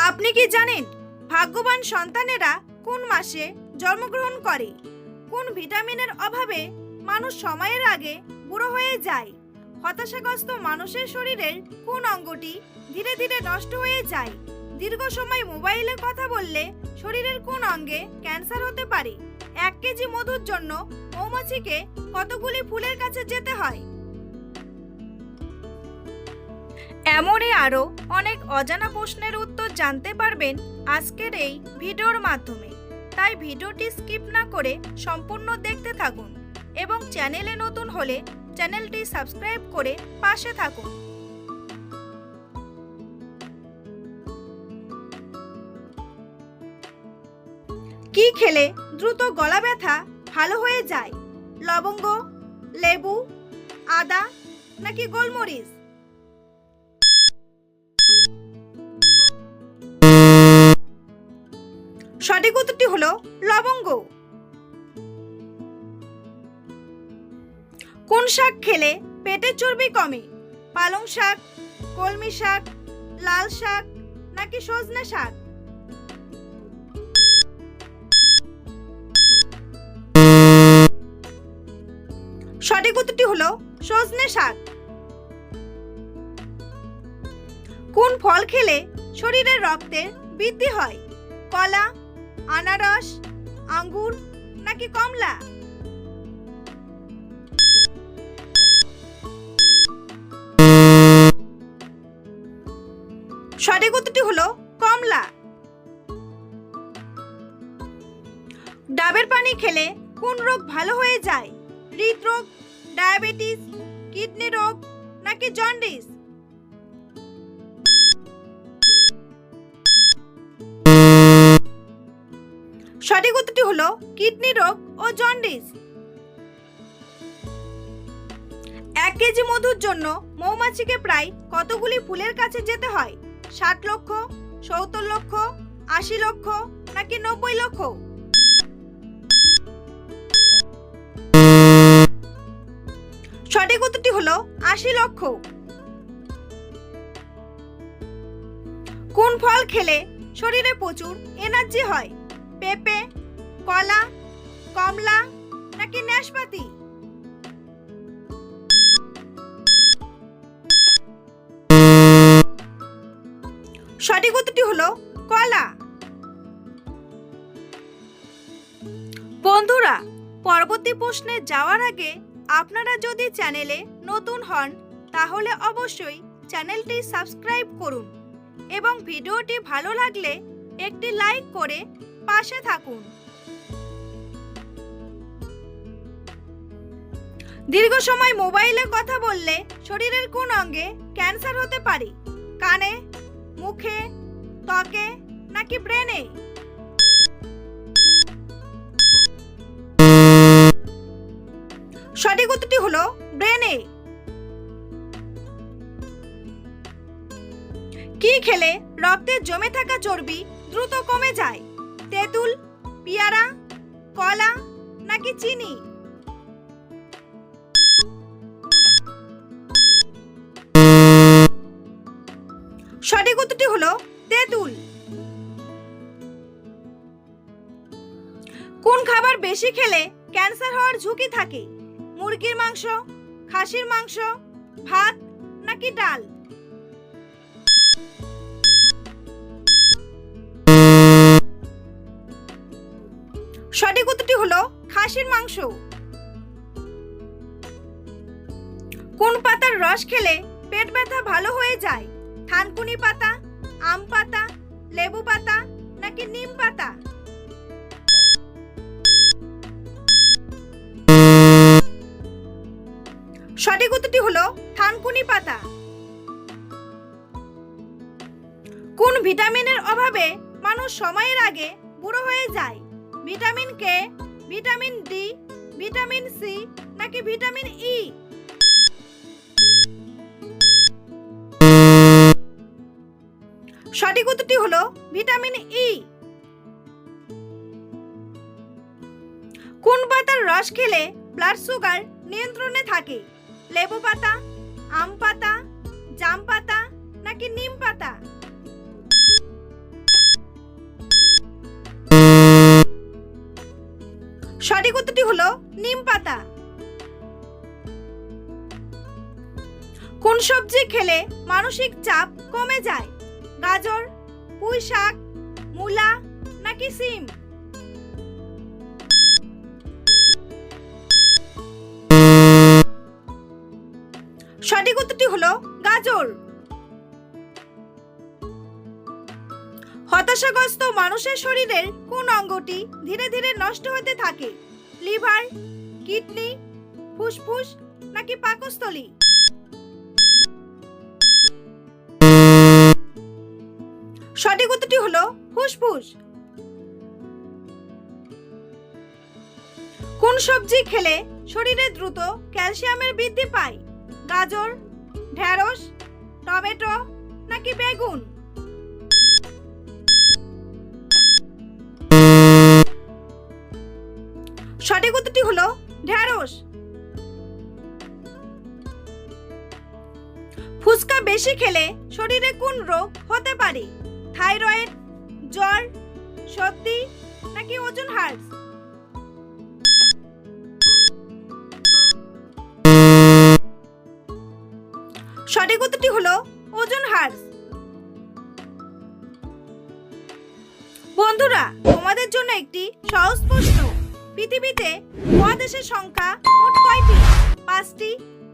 আপনি কি জানেন ভাগ্যবান সন্তানেরা কোন মাসে জন্মগ্রহণ করে? কোন ভিটামিনের অভাবে মানুষ সময়ের আগে বুড়ো হয়ে যায়? হতাশাগ্রস্ত মানুষের শরীরের কোন অঙ্গটি ধীরে ধীরে নষ্ট হয়ে যায়? দীর্ঘ সময় মোবাইলে কথা বললে শরীরের কোন অঙ্গে ক্যান্সার হতে পারে? 1 কেজি মধুর জন্য মৌমাছিকে কতগুলি ফুলের কাছে যেতে হয়? এমনই আরও অনেক অজানা প্রশ্নের উত্তর জানতে পারবেন আজকের এই ভিডিওর মাধ্যমে। তাই ভিডিওটি স্কিপ না করে সম্পূর্ণ দেখতে থাকুন এবং চ্যানেলে নতুন হলে চ্যানেলটি সাবস্ক্রাইব করে পাশে থাকুন। কি খেলে দ্রুত গলা ব্যথা ভালো হয়ে যায়? লবঙ্গ, লেবু, আদা নাকি গোলমরিচ? সঠিক উত্তরটি হলো লবঙ্গ। কোন শাক খেলে পেটের চর্বি কমে? পালং শাক, কলমি শাক, লাল শাক নাকি সজনে শাক? সঠিক উত্তরটি হলো সজনে শাক। কোন ফল খেলে শরীরের রক্তের বৃদ্ধি হয়? কলা, আনারস, আঙ্গুর নাকি কমলা? সঠিক উত্তরটি হলো কমলা। ডাবের পানি খেলে কোন রোগ ভালো হয়ে যায়? হৃদরোগ, ডায়াবেটিস, কিডনি রোগ নাকি জন্ডিস? সঠিক উত্তরটি হলো কিডনি রোগ ও জন্ডিস। 1 কেজি মধুর জন্য মৌমাছিকে প্রায় কতগুলি ফুলের কাছে যেতে হয়? 60 লক্ষ, 70 লক্ষ, 80 লক্ষ নাকি 90 লক্ষ? সঠিক উত্তরটি হলো 80 লক্ষ। কোন ফল খেলে শরীরে প্রচুর এনার্জি হয়? পেঁপে, কলা, কমলা নাকি নাশপাতি? সঠিক উত্তরটি হলো কলা। বন্ধুরা, পরবর্তী প্রশ্নে যাওয়ার আগে আপনারা যদি চ্যানেলে নতুন হন তাহলে অবশ্যই চ্যানেলটি সাবস্ক্রাইব করুন এবং ভিডিওটি ভালো লাগলে একটি লাইক করে পাশে থাকুন। দীর্ঘ সময় মোবাইলে কথা বললে শরীরের কোন অঙ্গে ক্যান্সার হতে পারে? কানে, মুখে, ত্বকে নাকি ব্রেনে? সঠিক উত্তরটি হলো ব্রেনে। কি খেলে রক্তে জমে থাকা চর্বি দ্রুত কমে যায়? তেঁতুল, পেয়ারা, কলা নাকি চিনি? সঠিক উত্তরটি হলো তেঁতুল। কোন খাবার বেশি খেলে ক্যান্সার হওয়ার ঝুঁকি থাকে? মুরগির মাংস, খাসির মাংস, ভাত নাকি ডাল? সঠিক উত্তরটি হলো খাসির মাংস। কোন পাতার রস খেলে পেট ব্যথা ভালো হয়ে যায়? থানকুনি পাতা, আম পাতা, লেবু পাতা নাকি নিম পাতা? সঠিক উত্তরটি হলো থানকুনি পাতা। কোন ভিটামিনের অভাবে মানুষ সময়ের আগে বুড়ো হয়ে যায়? Vitamin K, vitamin D, vitamin C নাকি ভিটামিন ই? সঠিক উত্তরটি হলো ভিটামিন ই। কোন পাতার রস খেলে ব্লাড সুগার নিয়ন্ত্রণে থাকে? লেবু পাতা, আম পাতা, জাম পাতা নাকি নিম পাতা? সঠিক উত্তরটি হলো নিম পাতা। কোন সবজি খেলে মানসিক চাপ কমে যায়? গাজর, পুঁই শাক, মূলা নাকি সিম? সঠিক উত্তরটি হলো গাজর। হতাশাগ্রস্ত মানুষের শরীরের কোন অঙ্গটি ধীরে ধীরে নষ্ট হতে থাকে? লিভার, কিডনি, ফুসফুস নাকি পাকস্থলী? সঠিক উত্তরটি হলো ফুসফুস। কোন সবজি খেলে শরীরে দ্রুত ক্যালসিয়ামের বৃদ্ধি পায়? গাজর, ঢেঁড়স, টমেটো নাকি বেগুন? সঠিক উত্তরটি হলো ঢেঁড়স। ফুচকা বেশি খেলে শরীরে কোন রোগ হতে পারে? থাইরয়েড, জ্বর, সর্দি নাকি ওজন হ্রাস? সঠিক উত্তরটি হলো ওজন হ্রাস। বন্ধুরা, তোমাদের জন্য একটি সহজ প্রশ্ন। পৃথিবীতে মহাদেশের সংখ্যা মোট কয়টি? 5টি,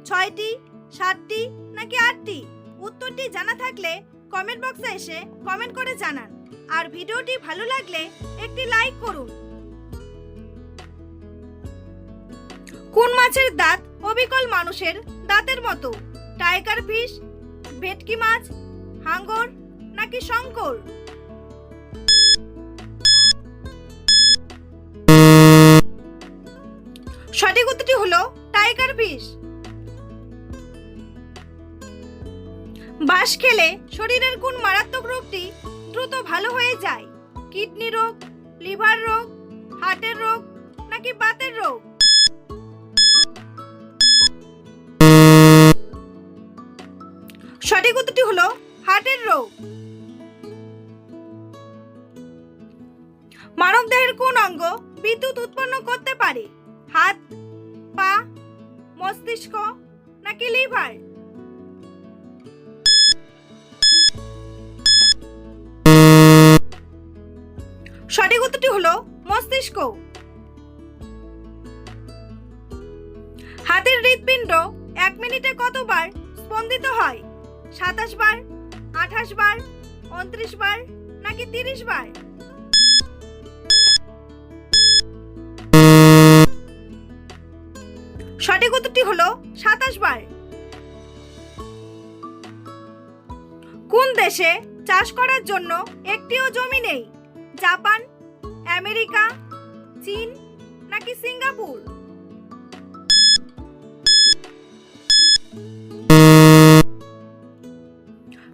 6টি, 7টি নাকি 8টি? উত্তরটি জানা থাকলে কমেন্ট বক্সে এসে কমেন্ট করে জানান। আর ভিডিওটি ভালো লাগলে একটি লাইক করুন। কোন মাছের দাঁত অবিকল মানুষের দাঁতের মতো? টাইগার ফিশ, ভেটকি মাছ, হাঙ্গর নাকি শঙ্কর? সঠিক উত্তরটি হলো টাইগার ফিশ। বাঁশ খেলে শরীরের কোন মারাত্মক রোগটি দ্রুত ভালো হয়ে যায়? কিডনি রোগ, লিভার রোগ, হার্টের রোগ নাকি বাতের রোগ? সঠিক উত্তরটি হলো হার্টের রোগ। মানব দেহের কোন অঙ্গ বিদ্যুৎ উৎপন্ন করতে পারে? হাত, পা, মস্তিষ্ক নাকি লিভার? সঠিক উত্তরটি হলো মস্তিষ্ক। হাতের হৃৎপিণ্ড 1 মিনিটে কতবার স্পন্দিত হয়? 27 বার, 28 বার, 29 বার নাকি 30 বার? সঠিক উত্তরটি হলো 27 বার। কোন দেশে চাষ করার জন্য একটিও জমি নেই? জাপান, আমেরিকা, চীন নাকি সিঙ্গাপুর?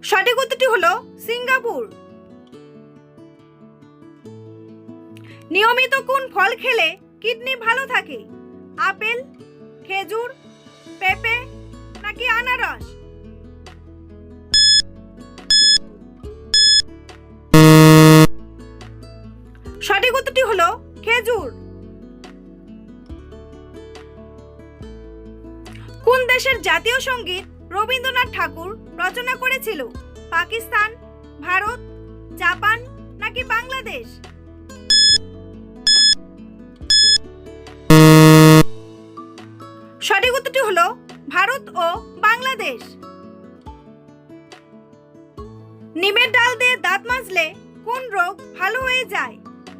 সঠিক উত্তরটি হলো সিঙ্গাপুর। নিয়মিত কোন ফল খেলে কিডনি ভালো থাকে? আপেল, খেজুর, পেঁপে নাকি আনারস? সঠিক উত্তরটি হলো খেজুর। কোন দেশের জাতীয় সঙ্গীত রবীন্দ্রনাথ ঠাকুর রচনা করেছিল? পাকিস্তান, ভারত, জাপান নাকি বাংলাদেশ? সঠিক উত্তরটি হলো ভারত ও বাংলাদেশ। নিমের ডাল দিয়ে দাঁত মাজলে কোন রোগ ভালো হয়ে যায়?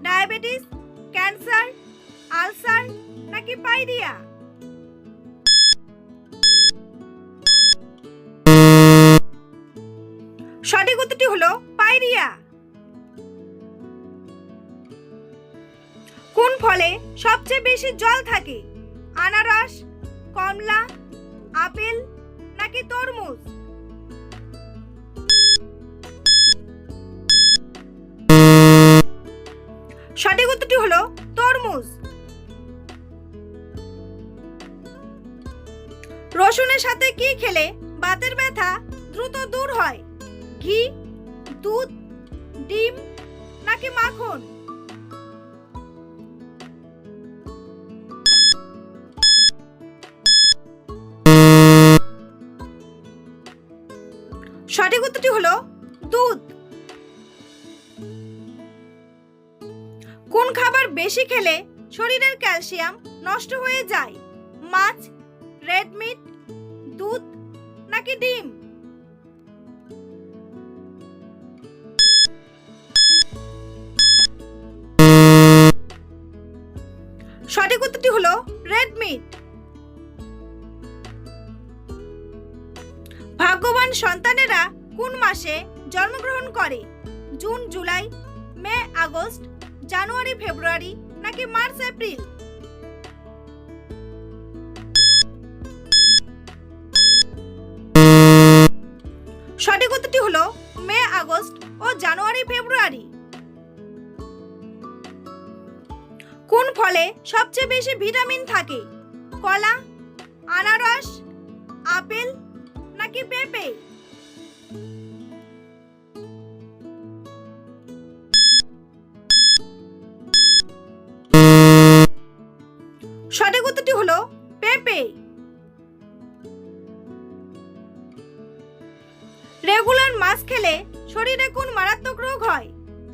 ডায়াবেটিস, ক্যান্সার, আলসার নাকি পাইরিয়া? সঠিক উত্তরটি হলো পাইরিয়া। কোন ফলে সবচেয়ে বেশি জল থাকে? আনারস, কমলা, আপেল নাকি তরমুজ? সঠিক উত্তরটি হলো তরমুজ। রসুনের সাথে কি খেলে বাতের ব্যথা দ্রুত দূর হয়? ঘি, দুধ, ডিম নাকি মাখন? সঠিক উত্তরটি হলো দুধ। কোন খাবার বেশি খেলে শরীরের ক্যালসিয়াম নষ্ট হয়ে যায়? মাছ, রেড মিট, দুধ নাকি ডিম? সঠিক উত্তরটি হলো রেড মিট। ভাগ্যবান সন্তানেরা কোন মাসে জন্মগ্রহণ করে? জুন, জুলাই, মে, আগস্ট, জানুয়ারি, ফেব্রুয়ারি নাকি মার্চ, এপ্রিল? সঠিক উত্তরটি হলো মে, আগস্ট ও জানুয়ারি, ফেব্রুয়ারি। কোন ফলে সবচেয়ে বেশি ভিটামিন থাকে? কলা, আনারস, আপেল নাকি পেঁপে? সঠিক উত্তরটি হলো পেঁপে। রেগুলার মাছ খেলে শরীরে কোন মারাত্মক রোগ হয়?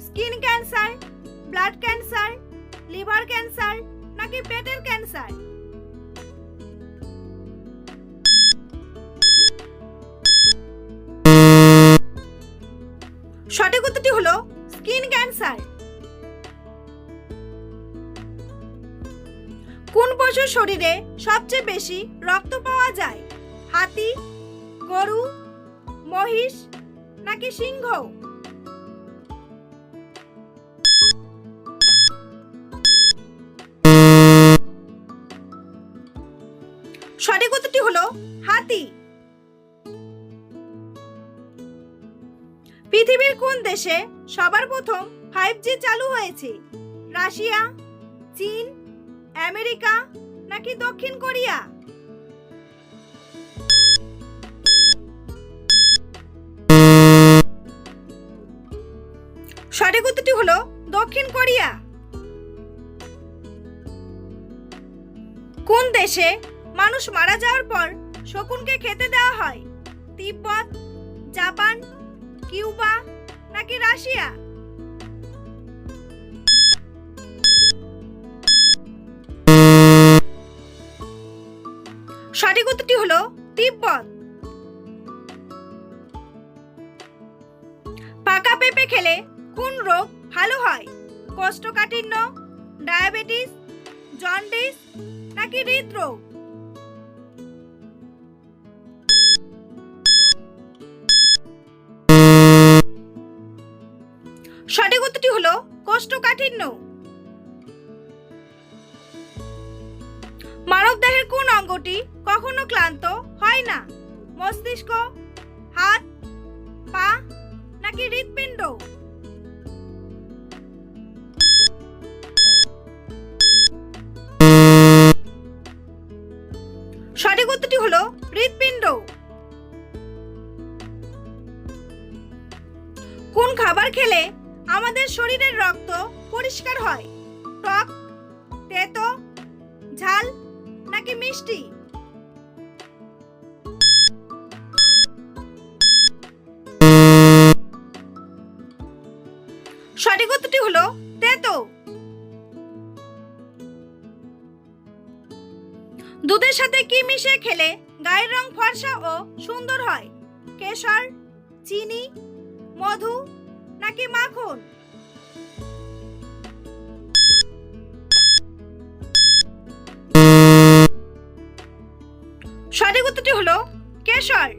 Skin cancer, blood cancer, liver cancer নাকি পেটের ক্যান্সার? সঠিক উত্তরটি হলো স্কিন ক্যান্সার। কোন পশুর শরীরে সবচেয়ে বেশি রক্ত পাওয়া যায়? হাতি, গরু, মহিষ নাকি সিংহ? সঠিক উত্তরটি হলো হাতি। পৃথিবীর কোন দেশে সবার প্রথম 5G চালু হয়েছে? রাশিয়া, চীন, আমেরিকা নাকি দক্ষিণ কোরিয়া? সঠিক উত্তরটি হলো দক্ষিণ কোরিয়া। কোন দেশে মানুষ মারা যাওয়ার পর শকুনকে খেতে দেওয়া হয়? তিব্বত, জাপান, কিউবা নাকি রাশিয়া? সঠিক উত্তরটি হলো তিব্বত। পাকা পেঁপে খেলে কোন রোগ ভালো হয়? কোষ্ঠকাঠিন্য, ডায়াবেটিস, জন্ডিস নাকি হৃদরোগ? সঠিক উত্তরটি হলো কোষ্ঠকাঠিন্য। মানবদেহের কোন অঙ্গটি কখনো ক্লান্ত হয় না? মস্তিষ্ক, হাত, পা নাকি হৃৎপিণ্ড? সঠিক উত্তরটি হলো হৃৎপিণ্ড। কোন খাবার খেলে আমাদের শরীরের রক্ত পরিষ্কার হয়? টক, তেতো, ঝাল নাকি মিষ্টি? সঠিক উত্তরটি হলো তেতো। দুধের সাথে কি মিশিয়ে খেলে গায়ের রং ফর্সা ও সুন্দর হয়? কেশর, চিনি, মধু নাকি মাখন? সঠিক উত্তরটি হলো কেশর।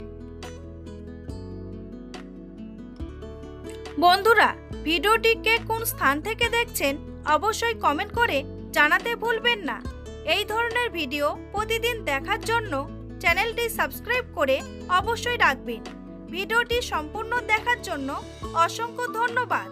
বন্ধুরা, ভিডিওটিকে কোন স্থান থেকে দেখছেন অবশ্যই কমেন্ট করে জানাতে ভুলবেন না। এই ধরনের ভিডিও প্রতিদিন দেখার জন্য চ্যানেলটি সাবস্ক্রাইব করে অবশ্যই রাখবেন। ভিডিওটি সম্পূর্ণ দেখার জন্য অসংখ্য ধন্যবাদ।